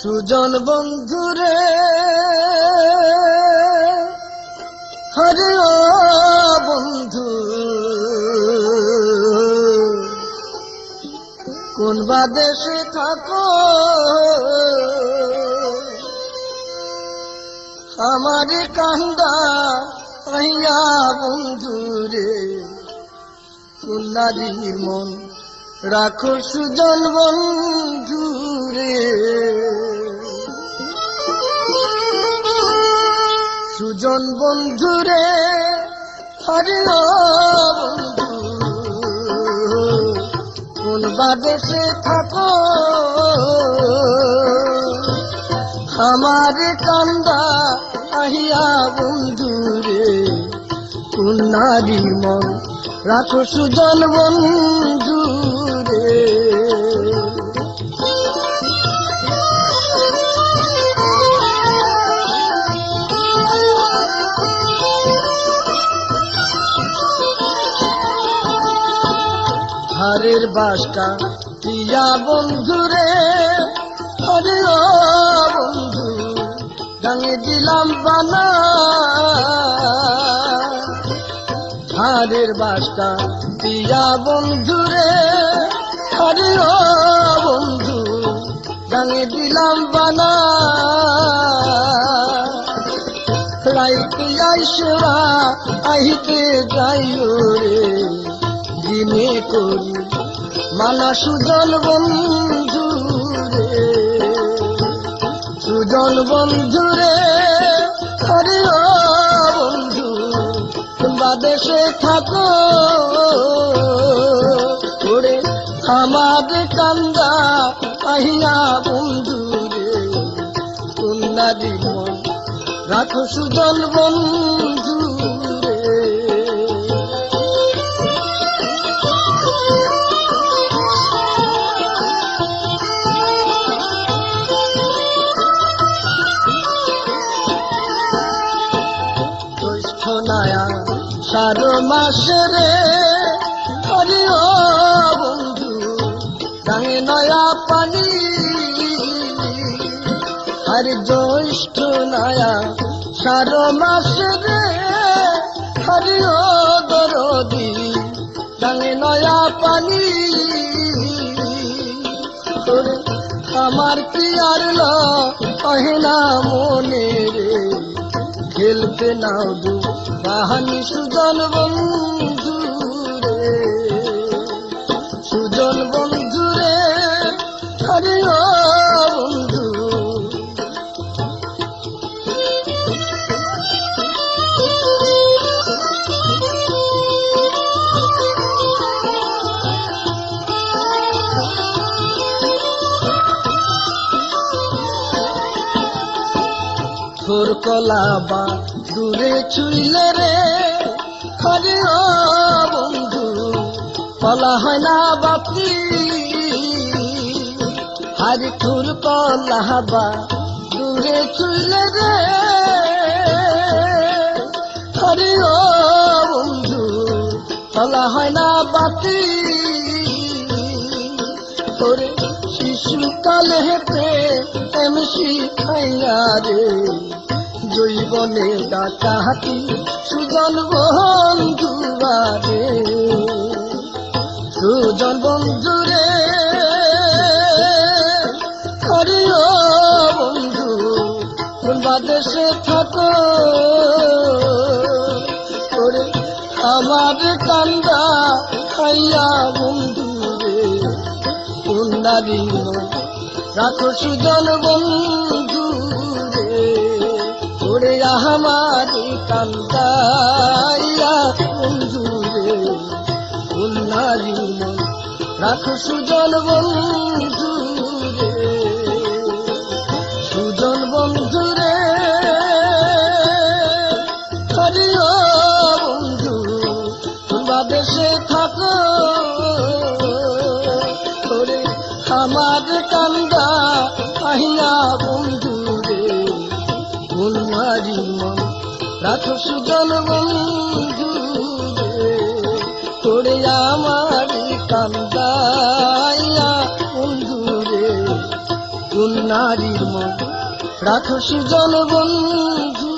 সুজন বন্ধুরে হরে ও বন্ধু কোন বা দেশে থাকো আমার কান্দা আইয়া বন্ধুরে কোন নারীর মন রাখো সুজন বন্ধুরে সুজন বন্ধুরে হরে ও বন্ধু কোন বা দেশে থাকো আমার কান্দা আহিয়া বন্ধুরে কোন নারীর মন রাখো সুজন বন্ধুরে হারের বাসটা প্রিয়া বন্ধুরে হরে ও বন্ধু গাঙে দিলাম বানা হারের বাসটা প্রিয়া বন্ধুরে হরে ও বন্ধু গাঙে দিলাম বানা রাইতে আইসা আহিতে যাইও রে দিনে করি মানা সুজন বন্ধুরে সুজন বন্ধুরে হরে ও বন্ধু তোমরা দেশে থাকো ওরে আমার কান্দা আহিয়া বন্ধুরে কোন নারীর মন রাখো সুজন বন্ধুরে নায়া সারো মাসরে হরে ও বন্ধু গাঙে নয়া পানি আর জ্যৈষ্ঠ নায়া সারো মাসরে হরে ও দরদি গাঙে নয়া পানি তোরে আমার কি আর লহেনা মনে রে খেলতে নাও দু কাহানি সুজন বন্ধুরে সুজন বন্ধুরে হরে ও বন্ধু তোর কলাবা দূরে ছুইলে রে হরে ও বন্ধু কলা হয় না বাপি হরে তোর কলাবা দূরে ছুইলে রে হরে ও বন্ধু কলা হয় না বাপি তোরে শিশুকালে হেতে এমসি খাইয়া রে জৈবনে ডাকাতি সুজন বন্ধুরে সুজন বন্ধুরে হরে ও বন্ধু কোন বা দেশে থাকো ওরে আমার কান্দা খাইয়া বন্ধুরে কোন নারীর মন রাখো সুজন বন্ধুরে ওরে আমার কান্দাইয়া বন্ধুরে কোন নারীর মন রাখো সুজন বন্ধুরে সুজন বন্ধুরে হরে ও বন্ধু তোমরা দেশে থাকো ওরে আমার কান্দা আহিয়া বন্ধুরে কোন নারীর মন রাখো সুজন বন্ধুরে তোরে আমার কান্দাইয়া বন্ধুরে কোন নারীর মন রাখো সুজন বন্ধু